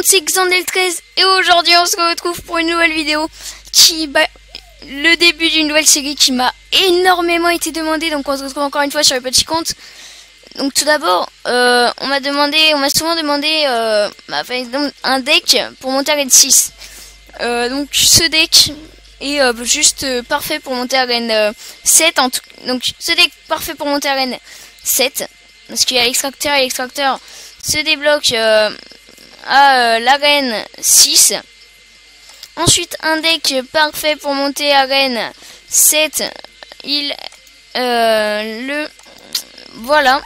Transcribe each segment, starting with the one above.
c'est Xandel13 et aujourd'hui on se retrouve pour une nouvelle vidéo le début d'une nouvelle série qui m'a énormément été demandée. Donc on se retrouve encore une fois sur le petit compte. Donc tout d'abord, on m'a souvent demandé par exemple, un deck pour monter à Arène 6. Donc ce deck est juste parfait pour monter à Arène 7 en tout. Donc ce deck parfait pour monter à Arène 7 parce qu'il y a l'extracteur et l'extracteur se débloque à l'arène 6. Ensuite un deck parfait pour monter à arène 7. Voilà.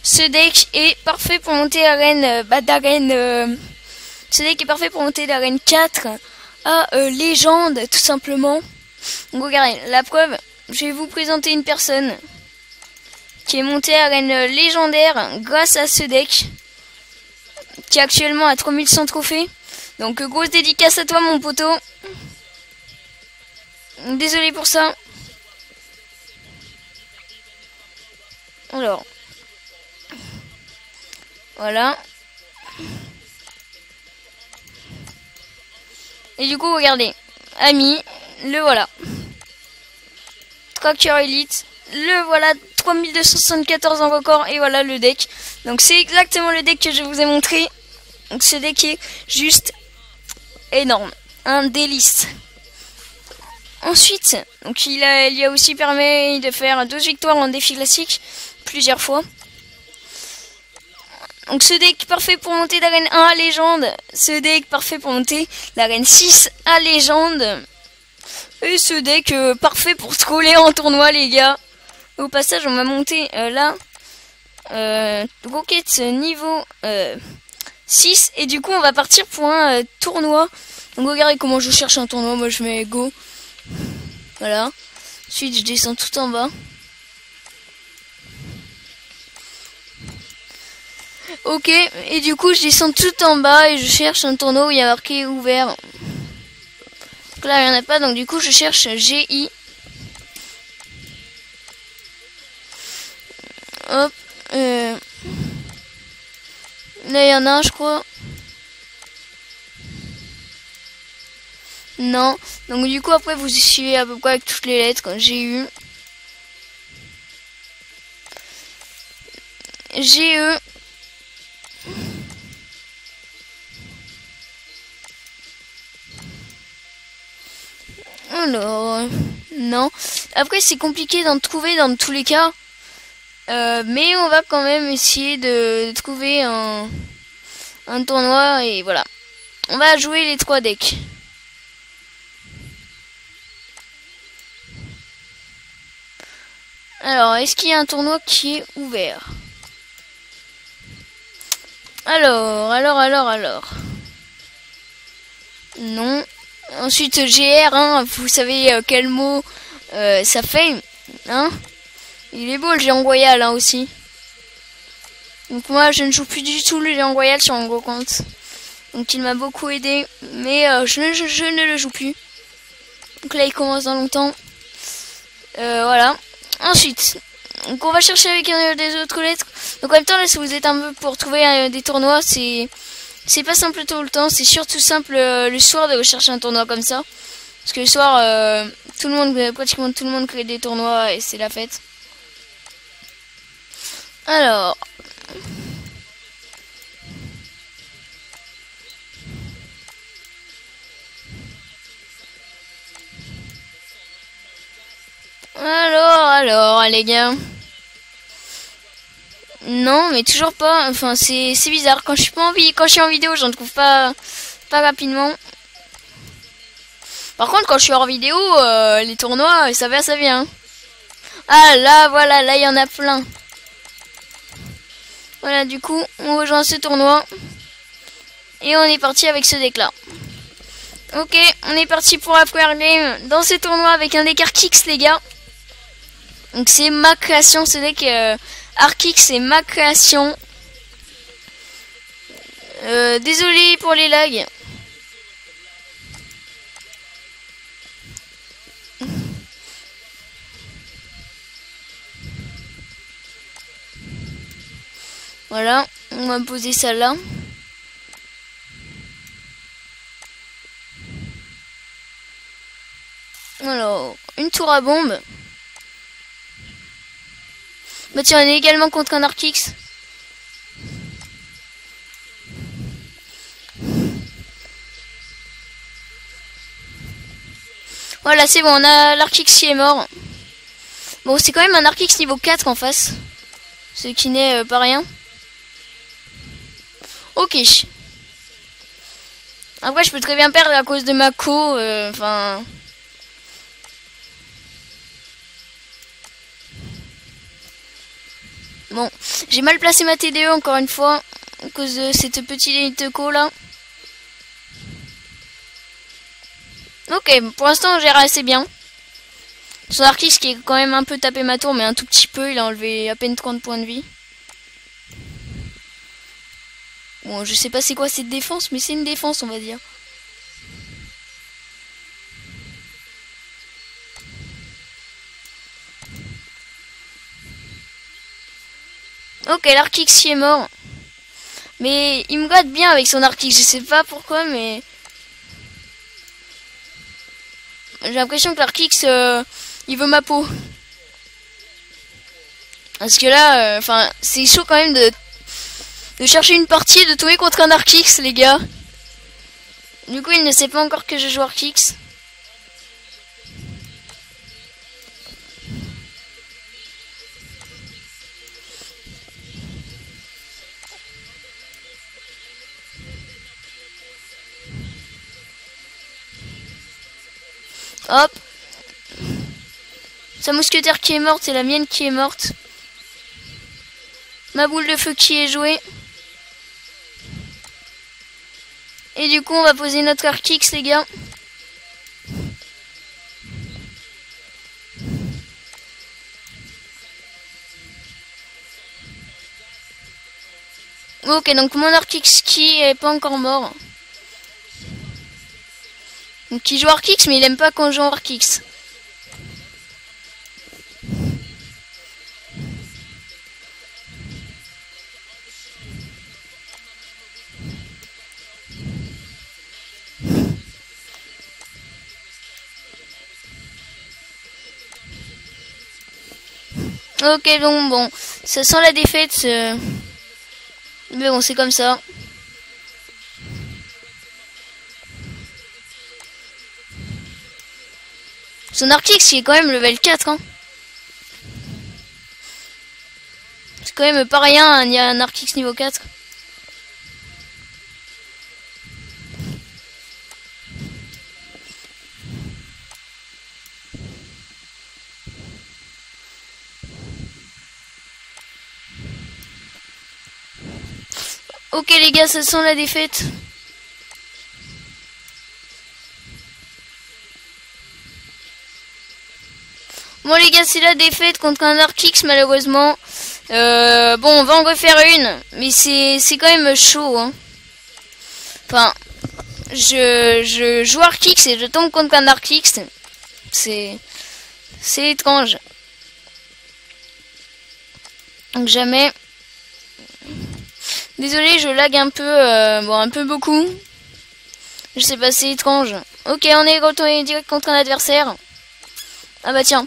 Ce deck est parfait pour monter à arène ce deck est parfait pour monter d'arène 4 à légende tout simplement. Donc regardez, la preuve, je vais vous présenter une personne qui est montée à arène légendaire grâce à ce deck, qui est actuellement à 3100 trophées. Donc grosse dédicace à toi mon poteau. Désolé pour ça. Alors. Voilà. Et du coup regardez. Ami, le voilà. Tracker Elite. Le voilà, 3274 en record. Et voilà le deck. Donc c'est exactement le deck que je vous ai montré. Donc ce deck est juste énorme, un délice. Ensuite, donc il y a aussi permis de faire 12 victoires en défi classique plusieurs fois. Donc ce deck parfait pour monter d'arène 1 à légende, ce deck parfait pour monter d'arène 6 à légende. Et ce deck parfait pour troller en tournoi les gars. Au passage on va monter là Rocket niveau 6 et du coup on va partir pour un tournoi. Donc regardez comment je cherche un tournoi. Moi je mets go. Voilà. Ensuite je descends tout en bas. Ok, et du coup je descends tout en bas et je cherche un tournoi où il y a marqué ouvert. Donc là il n'y en a pas, donc du coup je cherche GI. Hop. Là il y en a un je crois. Non. Donc du coup après vous suivez à peu près avec toutes les lettres. J'ai eu GE. Alors non. Après c'est compliqué d'en trouver dans tous les cas. Mais on va quand même essayer de trouver un tournoi et voilà. On va jouer les 3 decks. Alors, est-ce qu'il y a un tournoi qui est ouvert? Alors. Non. Ensuite, GR, hein, vous savez quel mot ça fait, hein? Il est beau le géant royal, hein, aussi. Donc moi, je ne joue plus du tout le géant royal sur mon gros compte. Donc il m'a beaucoup aidé, mais je ne le joue plus. Donc là, il commence dans longtemps. Voilà. Ensuite, donc on va chercher avec des autres lettres. Donc en même temps là, si vous êtes un peu pour trouver des tournois, c'est pas simple tout le temps. C'est surtout simple le soir de rechercher un tournoi comme ça, parce que le soir pratiquement tout le monde crée des tournois et c'est la fête. Alors les gars. Non, mais toujours pas. Enfin, c'est bizarre. Quand je suis en vidéo, j'en trouve pas rapidement. Par contre, quand je suis hors vidéo, les tournois, ça vient. Ah là, voilà, là il y en a plein. Voilà, du coup, on rejoint ce tournoi. Et on est parti avec ce deck là. Ok, on est parti pour la première game dans ce tournoi avec un deck Arkix les gars. Donc c'est ma création, ce deck Arkix, c'est ma création. Désolé pour les lags. Voilà, on va poser ça là. Alors, une tour à bombe. Bah tiens, on est également contre un Arc-X. Voilà, c'est bon, on a l'Arc-X qui est mort. Bon, c'est quand même un Arc-X niveau 4 en face. Ce qui n'est pas rien. Ok. Après, je peux très bien perdre à cause de ma co. Enfin... Bon, j'ai mal placé ma TDE encore une fois. À cause de cette petite co là. Ok, pour l'instant, on gère assez bien. Son Arc-X qui est quand même un peu tapé ma tour, mais un tout petit peu. Il a enlevé à peine 30 points de vie. Bon, je sais pas c'est quoi cette défense, mais c'est une défense, on va dire. Ok, l'Arc-X qui est mort. Mais il me gratte bien avec son Arc-X. Je sais pas pourquoi, mais... J'ai l'impression que l'Arc-X, il veut ma peau. Parce que là, enfin, c'est chaud quand même de chercher une partie et de tomber contre un Arc-X, les gars. Du coup, il ne sait pas encore que je joue Arc-X. Hop. Sa mousquetaire qui est morte, c'est la mienne qui est morte. Ma boule de feu qui est jouée. Et du coup, on va poser notre Arc-X, les gars. Ok, donc mon Arc-X qui est pas encore mort. Donc il joue Arc-X, mais il aime pas quand je joue Arc-X. Ok, donc bon, ça sent la défaite. Mais bon, c'est comme ça. Son Arc-X, il est quand même level 4, hein. C'est quand même pas rien, il y a un Arc-X niveau 4. Ok les gars, ça sent la défaite. Bon les gars, c'est la défaite contre un Arc-X malheureusement. Bon, on va en refaire une, mais c'est quand même chaud, hein. Enfin, je joue Arc-X et je tombe contre un Arc-X. C'est étrange. Donc jamais. Désolé, je lag un peu, bon un peu beaucoup. Je sais pas, c'est étrange. Ok, on est retourné direct contre un adversaire. Ah bah tiens.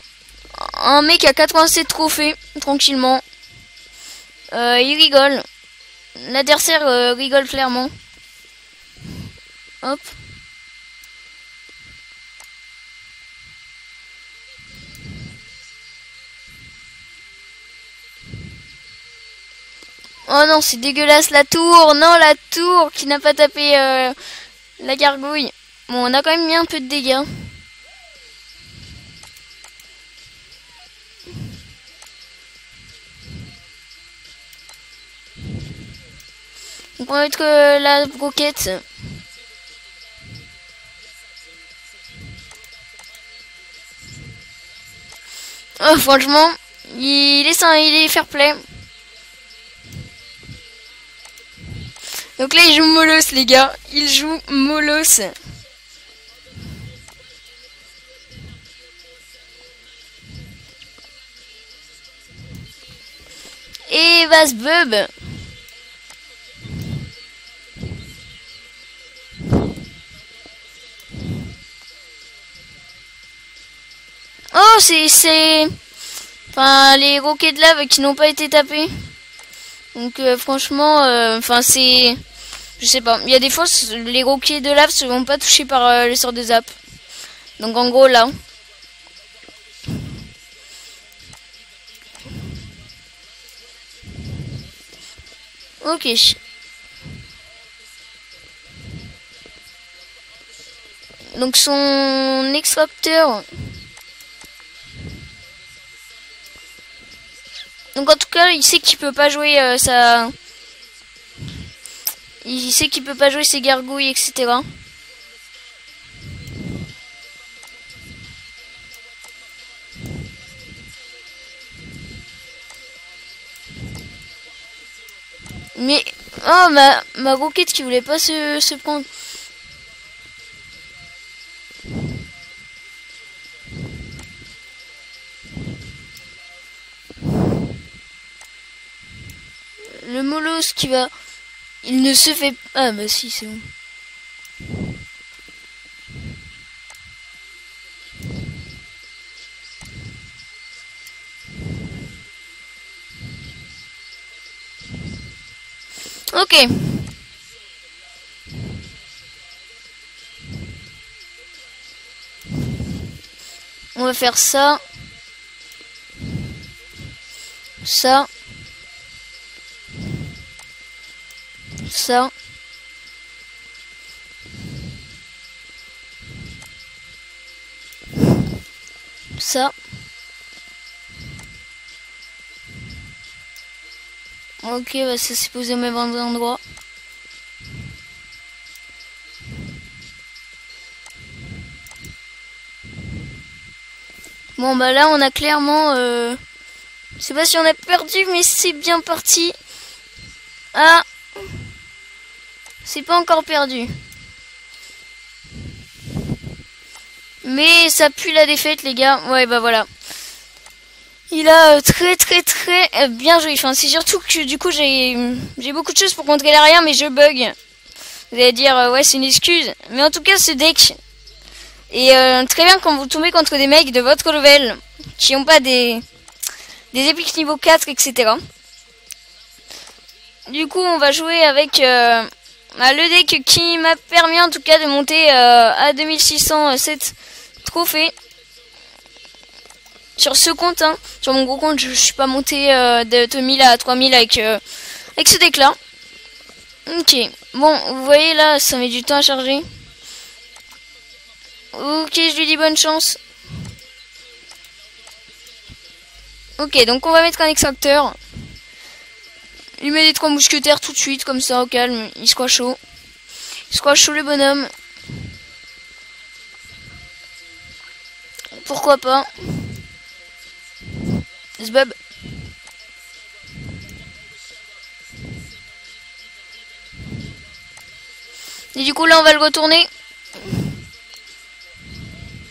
Un mec a 87 trophées, tranquillement. Il rigole. L'adversaire rigole clairement. Hop. Oh non, c'est dégueulasse la tour. Non, la tour qui n'a pas tapé la gargouille. Bon, on a quand même mis un peu de dégâts. Donc on va mettre la broquette. Oh, franchement, il est fair play. Donc là, il joue Molos, les gars. Il joue Molos. Et Vasbub. Oh, c'est... Enfin, les roquets de lave qui n'ont pas été tapés. Donc, franchement, enfin, c'est... Je sais pas. Il y a des fois, les roquets de lave se vont pas toucher par les sorts de zap. Donc, en gros, là... Ok. Donc son extracteur. Donc en tout cas, il sait qu'il peut pas jouer il sait qu'il peut pas jouer ses gargouilles, etc. Mais oh ma roquette qui voulait pas se prendre. Le molosse qui va... Il ne se fait... Ah bah si, c'est bon. Ok. On va faire ça. Ça. Ça. Ça. Ok, bah ça s'est posé au même endroit. Bon bah là on a clairement... Je sais pas si on a perdu, mais c'est bien parti. Ah, c'est pas encore perdu. Mais ça pue la défaite, les gars. Ouais, bah voilà. Il a très bien joué. Enfin, c'est surtout que du coup, j'ai beaucoup de choses pour contrer l'arrière, mais je bug. Vous allez dire, ouais, c'est une excuse. Mais en tout cas, ce deck est très bien quand vous tombez contre des mecs de votre level qui n'ont pas des épiques niveau 4, etc. Du coup, on va jouer avec le deck qui m'a permis en tout cas de monter à 2607 trophées. Sur ce compte, hein, sur mon gros compte, je suis pas monté de 2000 à 3000 avec ce deck là. Ok, bon, vous voyez là, ça met du temps à charger. Ok, je lui dis bonne chance. Ok, donc on va mettre un extracteur. Il met les 3 mousquetaires tout de suite, comme ça, au calme. Il se croit chaud. Il se croit chaud, le bonhomme. Pourquoi pas. Zbub. Et du coup, là, on va le retourner.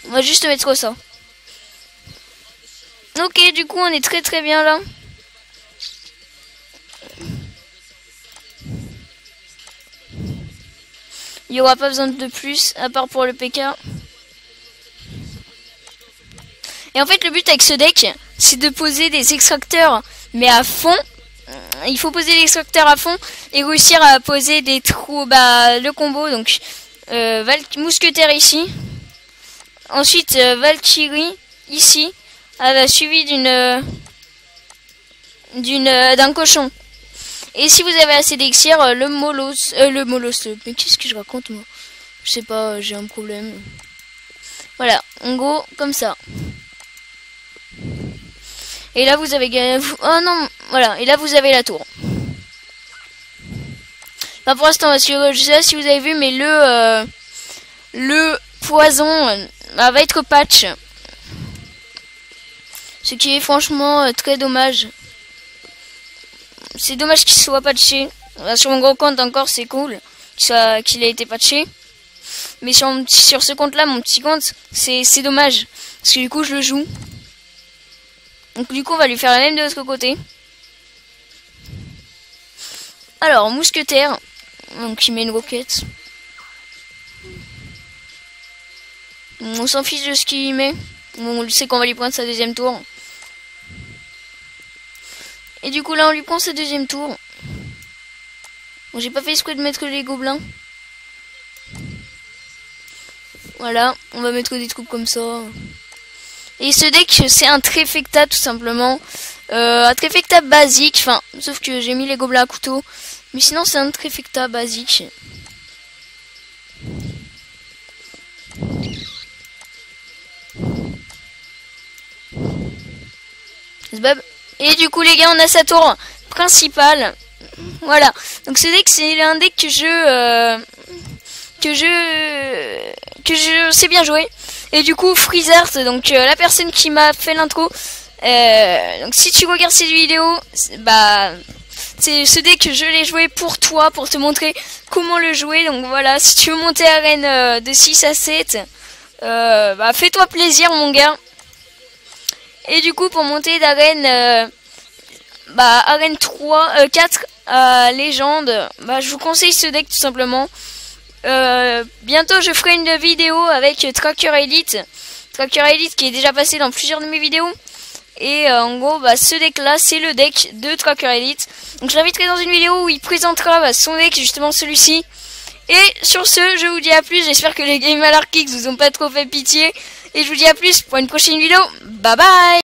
On va juste mettre ça. Ok, du coup, on est très bien, là. Il n'y aura pas besoin de plus, à part pour le PK. Et en fait, le but avec ce deck, c'est de poser des extracteurs, mais à fond. Il faut poser l'extracteur à fond et réussir à poser des trous, le combo. Donc, mousquetaire ici. Ensuite, Valkyrie ici, suivi d'un cochon. Et si vous avez assez d'élixir, le molosse, mais qu'est-ce que je raconte moi? Je sais pas, j'ai un problème. Voilà, en gros, comme ça. Et là vous avez... Oh non, voilà, et là vous avez la tour. Enfin, pour l'instant, je sais pas si vous avez vu, mais le poison va être patch. Ce qui est franchement très dommage. C'est dommage qu'il soit patché. Sur mon gros compte encore c'est cool qu'il ait été patché. Mais sur ce compte là, mon petit compte, c'est dommage. Parce que du coup je le joue. Donc du coup on va lui faire la même de l'autre côté. Alors mousquetaire. Donc il met une roquette. On s'en fiche de ce qu'il met. Bon, on sait qu'on va lui prendre sa deuxième tour. Et du coup là on lui prend sa deuxième tour. Bon, j'ai pas fait exprès de mettre les gobelins. Voilà, on va mettre des troupes comme ça. Et ce deck c'est un Trifecta tout simplement. Un Trifecta basique, enfin, sauf que j'ai mis les gobelins à couteau. Mais sinon c'est un Trifecta basique. Et du coup les gars, on a sa tour principale. Voilà. Donc ce deck c'est un deck que je sais bien jouer. Et du coup Freezart, donc la personne qui m'a fait l'intro, donc si tu regardes cette vidéo, bah c'est ce deck que je l'ai joué pour toi, pour te montrer comment le jouer. Donc voilà, si tu veux monter arène de 6 à 7, bah fais-toi plaisir mon gars. Et du coup pour monter d'arène arène 3, 4 à légende, bah je vous conseille ce deck tout simplement. Bientôt je ferai une vidéo avec Tracker Elite. Tracker Elite qui est déjà passé dans plusieurs de mes vidéos. Et en gros bah, ce deck là c'est le deck de Tracker Elite. Donc je l'inviterai dans une vidéo où il présentera son deck, justement celui-ci. Et sur ce je vous dis à plus, j'espère que les Game Alarm Kicks vous ont pas trop fait pitié. Et je vous dis à plus pour une prochaine vidéo, bye bye.